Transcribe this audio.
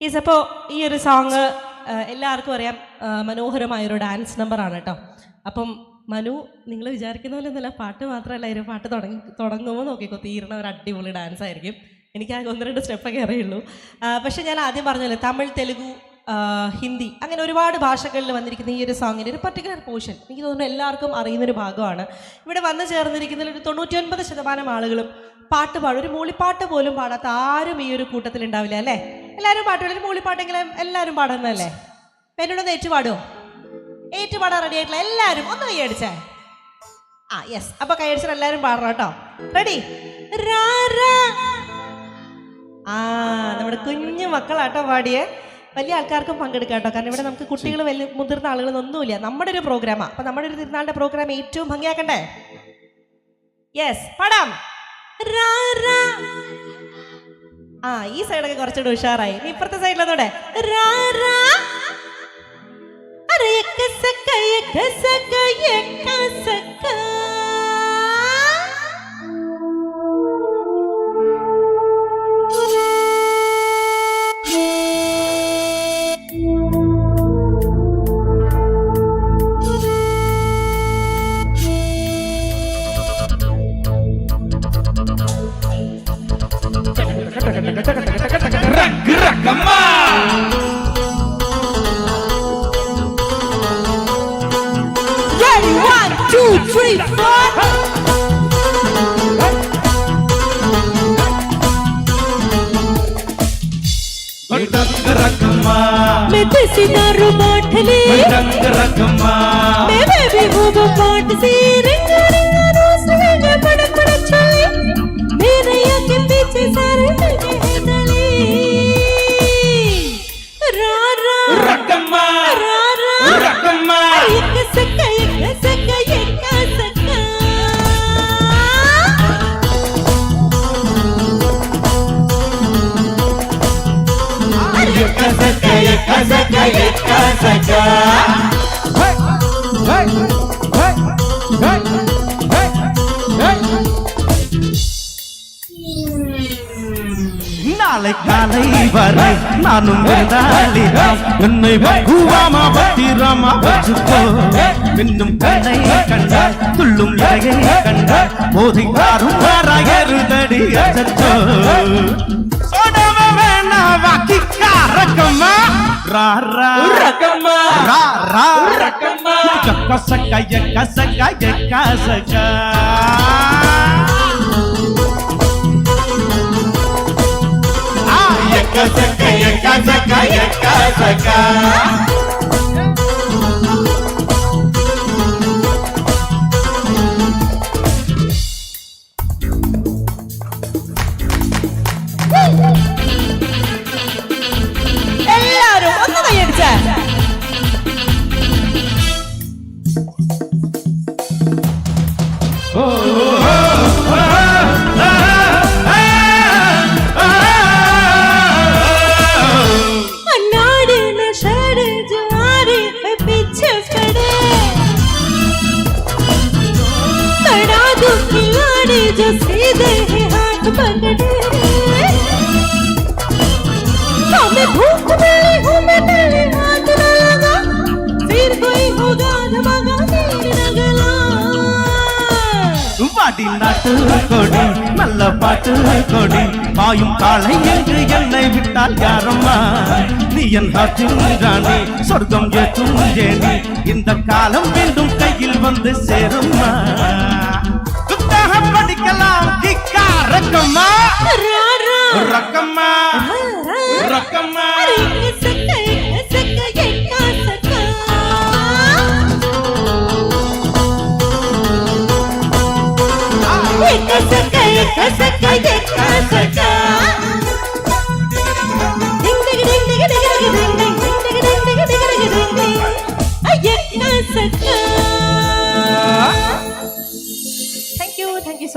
Yes, അപ്പോൾ ഈ ഒരു സോങ് എല്ലാവർക്കും അറിയാം, മനോഹരമായൊരു ഡാൻസ് നമ്പറാണ് കേട്ടോ. അപ്പം മനു, നിങ്ങൾ വിചാരിക്കുന്ന പോലെ ഒന്നുമല്ല, പാട്ട് മാത്രമല്ല, ഒരു പാട്ട് തുടങ്ങുമ്പോൾ നോക്കിക്കോ, തീരണ ഒരു അടിപൊളി ഡാൻസ് ആയിരിക്കും. എനിക്ക് ആ 1-2 സ്റ്റെപ്പൊക്കെ അറിയുള്ളൂ. പക്ഷേ ഞാൻ ആദ്യം പറഞ്ഞല്ലോ, തമിഴ്, തെലുഗു, ഹിന്ദി, അങ്ങനെ ഒരുപാട് ഭാഷകളിൽ വന്നിരിക്കുന്ന ഈ ഒരു സോങ്ങിൻ്റെ ഒരു പർട്ടിക്കുലർ പോർഷൻ എനിക്ക് തോന്നുന്നു എല്ലാവർക്കും അറിയുന്നൊരു ഭാഗമാണ്. ഇവിടെ വന്നു ചേർന്നിരിക്കുന്നതിൽ ഒരു 99% ആളുകളും പാട്ട് പാടും. ഒരു മൂളിപ്പാട്ട് പോലും പാടാത്ത ആരും ഈ ഒരു കൂട്ടത്തിൽ ഉണ്ടാവില്ല അല്ലേ? എല്ലാവരും പാട്ടുകൾ, ഒരു മൂളിപ്പാട്ടെങ്കിലും എല്ലാവരും പാടുന്നതല്ലേ? എന്നോടൊന്ന് ഏറ്റുപാടുമോ? ഏറ്റുപാടാൻ റെഡി ആയിട്ടുള്ള എല്ലാവരും ഒന്ന് കൈയടിച്ചേ. യെസ്, അപ്പൊ കൈയടിച്ചാൽ എല്ലാവരും പാടണം കേട്ടോ. റെഡി? നമ്മുടെ കുഞ്ഞു മക്കളാട്ടോ പാടിയേ. വലിയ ആൾക്കാർക്കും പങ്കെടുക്കാം കേട്ടോ, കാരണം ഇവിടെ നമുക്ക് കുട്ടികൾ, വലിയ മുതിർന്ന ആളുകളൊന്നുമില്ല. നമ്മുടെ ഒരു പ്രോഗ്രാമാണ്. അപ്പൊ നമ്മുടെ ഒരു തിരുനാളിന്റെ പ്രോഗ്രാം ഏറ്റവും ഭംഗിയാക്കണ്ടേ? യെസ്, പാടാം. ഈ സൈഡൊക്കെ കുറച്ചുകൂടെ ഉഷാറായി. നീ ഇപ്പുറത്തെ സൈഡിലൊന്നൂടെ. मैं देसी दारू बाटली, मैं बेबी हूँ बाट सी, रिंग रिंग रोज रिंग पड़ पड़ चली, मेरे के पीछे सारे लगे हैं दली. रा रा रकम्मा, रा रा रकम्मा, एक सका एक सका एक सका. நாளை காலை வரை நானும் விருந்தாளிதான், என்னை பக்குவாமா பத்திரமா வச்சுக்கோ. மின்னும் கண்ணை கண்டால் துள்ளும் இடையை கண்டால் போதை காரும் வாராயருதடி அச்சோ. சோடவ வேணா வாக்கிக்கா ரக்கம்மா, ரா ரா ரக்கம்மா, ரா ரா ரக்கம்மா, எக்க சக்க எக்க சக்க எக்க சக்க. Ekasaka, ekasaka, ekasaka. എല്ലാവരും ഒന്ന് കൈയടിച്ചേ. जो सीधे ही हाथ पकड़े, मैं भूख मिली हूँ, मैं तेरे हाथ न लगा, फिर कोई होगा धमाका मेरे नगला. பாடி நாட்டு கொடி, நல்ல பாட்டு கொடி, பாயும் காளை என்று என்னை விட்டால் யாரம்மா? நீ என் ஹாற்றின் ராணி, சொர்க்கம் ஏற்றும் ஏணி, இந்த காலம் மீண்டும் கையில் வந்து சேரும்மா. புத்தகம் படிக்கலாம் கிக்கா Rakkamma, Rakkamma, Rakkamma. Ekasaka, ekasaka, ekasaka.